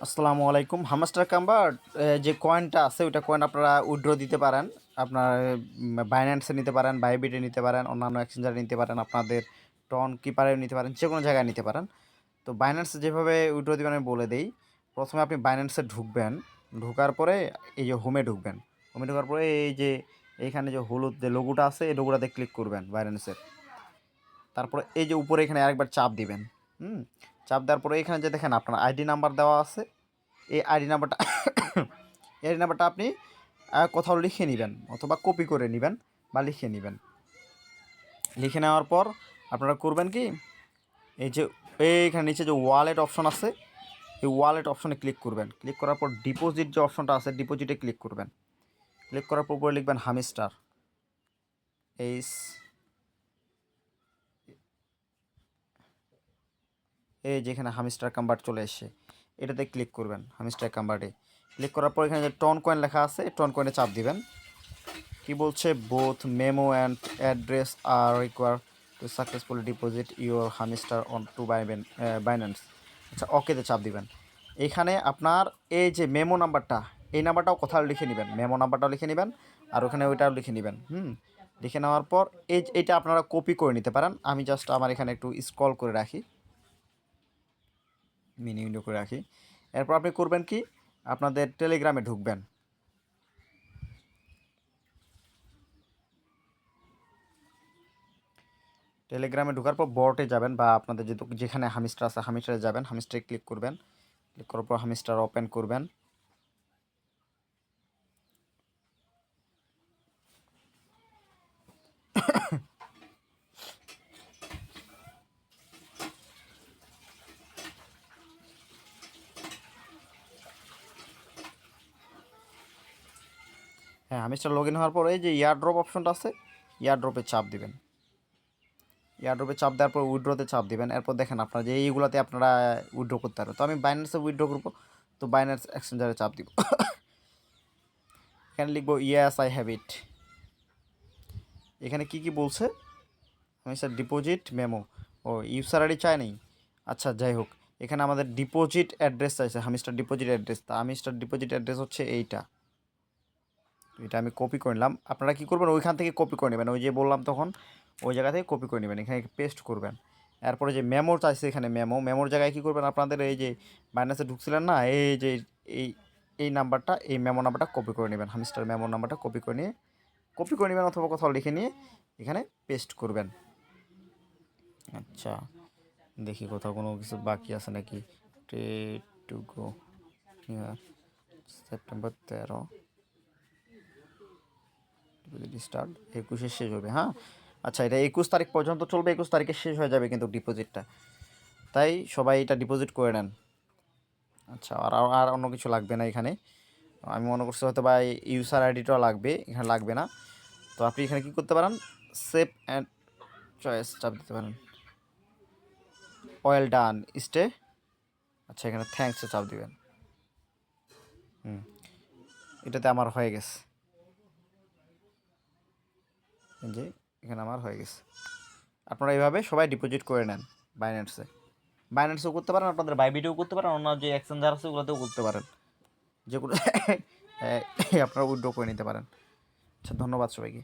আসসালামু আলাইকুম। হামাস্টার কাম্বার যে কয়েনটা আছে ওইটা কয়েন আপনারা উইথড্র দিতে পারেন। আপনার বাইন্যান্সে নিতে পারেন, বাইবিটে নিতে পারেন, অন্যান্য এক্সচেঞ্জারে নিতে পারেন, আপনাদের টন কিপারে নিতে পারেন, যে কোনো জায়গায় নিতে পারেন। তো বাইন্যান্সে যেভাবে উইথড্র দিবেন আমি বলে দেই। প্রথমে আপনি বাইন্যান্সে ঢুকবেন, ঢোকার পরে এই যে হোমে ঢুকবেন। হোমে ঢোকার পরে এই যে এইখানে যে হলুদ যে লোগোটা আছে এই লোগোটাতে ক্লিক করবেন বাইন্যান্সের। তারপরে এই যে উপরে এখানে আরেকবার চাপ দিবেন। চাপ দেওয়ার পরে এখানে যে দেখেন আপনার আইডি নাম্বার দেওয়া আছে, এই আইডি নাম্বারটা আইডি নাম্বারটা আপনি কোথাও লিখে নেবেন অথবা কপি করে নেবেন বা লিখে নেবেন। লিখে নেওয়ার পর আপনারা করবেন কি, এই যে এইখানে নিচে যে ওয়ালেট অপশন আছে এই ওয়ালেট অপশনে ক্লিক করবেন। ক্লিক করার পর ডিপোজিট যে অপশনটা আছে ডিপোজিটে ক্লিক করবেন। ক্লিক করার পর উপরে লিখবেন হামিস্টার, এইচ এই যেখানে হামিস্টার কাম্বার চলে এসে এটাতে ক্লিক করবেন। হামিস্টার কাম্বারে ক্লিক করার পর এখানে যে টন কয়েন লেখা আছে টন কয়েনে চাপ দিবেন। কি বলছে, both memo and address are require to successfully deposit your Hamster on to Binance. আচ্ছা, ওকেতে চাপ দিবেন। এখানে আপনার এই যে মেমো নাম্বারটা এই নাম্বারটাও কোথাও লিখে নেবেন, মেমো নাম্বারটাও লিখে নেবেন আর ওখানে ওইটাও লিখে নেবেন। লিখে নেওয়ার পর এইটা আপনারা কপি করে নিতে পারেন। আমি জাস্ট আমার এখানে একটু স্ক্রল করে রাখি, মিনি উইন্ডো করে রাখি। এরপর আপনি করবেন কি, আপনাদের টেলিগ্রামে ঢুকবেন। টেলিগ্রামে ঢোকার পর বটে যাবেন বা আপনাদের যেখানে হামিস্টার আছে হামিস্টারে যাবেন। হামিস্টারে ক্লিক করবেন। ক্লিক করার পর হামিস্টার ওপেন করবেন। হ্যাঁ, হামিস্টার লগ ইন হওয়ার পর এই যে ইয়ারড্রপ অপশনটা আছে ইয়ারড্রপে চাপ দিবেন। ইয়ারড্রপে চাপ দেওয়ার পর উইথড্রতে চাপ দিবেন। এরপর দেখেন আপনারা যে এইগুলোতে আপনারা উইথড্র করতে পারবেন। তো আমি বাইন্যান্সে উইথড্র করবো, তো বাইন্যান্স এক্সচেঞ্জারে চাপ দিব। এখানে লিখবো ইয়েস আই হ্যাভ ইট। এখানে কি কি বলছে, হামিস্টার ডিপোজিট মেমো, ও ইউসার আইডি চাই নেই। আচ্ছা, যাই হোক, এখানে আমাদের ডিপোজিট অ্যাড্রেস চাইছে, হামিস্টার ডিপোজিট অ্যাড্রেস। তা হামিস্টার ডিপোজিট অ্যাড্রেস হচ্ছে এইটা। এটা আমি কপি করে নিলাম। আপনারা কী করবেন, ওইখান থেকে কপি করে নেবেন। ওই যে বললাম তখন ওই জায়গা থেকে কপি করে নেবেন, এখানে পেস্ট করবেন। এরপরে যে মেমোর চাইছে এখানে মেমোর জায়গায় কী করবেন, আপনাদের এই যে বাইন্যান্সে ঢুকছিলেন না, এই যে এই এই নাম্বারটা, এই মেমো নাম্বারটা কপি করে নেবেন। হামিস্টার মেমো নাম্বারটা কপি করে নেবেন অথবা কোথাও লিখে নিয়ে এখানে পেস্ট করবেন। আচ্ছা, দেখি কোথাও কোনো কিছু বাকি আছে নাকি। Day to go September 13 start, 21-এ শেষ হবে। হ্যাঁ, আচ্ছা, এটা 21 তারিখ পর্যন্ত চলবে। 21 তারিখে শেষ হয়ে যাবে কিন্তু ডিপোজিটটা, তাই সবাই এটা ডিপোজিট করে নেন। আচ্ছা, আর আর অন্য কিছু লাগবে না এখানে। আমি মনে করছি হয়তো বা ইউসার আইডিটাও লাগবে, এখানে লাগবে না। তো আপনি এখানে কী করতে পারেন, সেভ অ্যান্ড চয়েস চাপ দিতে পারেন। Well done stay. আচ্ছা, এখানে থ্যাঙ্কসে চাপ দিবেন। এটাতে আমার হয়ে গেছে, যে এখানে আমার হয়ে গেছে। আপনারা এইভাবে সবাই ডিপোজিট করে নেন বাইন্যান্সেও করতে পারেন, আপনাদের বাইবিটেও করতে পারেন, অন্য যে এক্সচেঞ্জার আছে ওগুলোতেও করতে পারেন, যেগুলো আপনারা উইথড্র করে নিতে পারেন। আচ্ছা, ধন্যবাদ সবাইকে।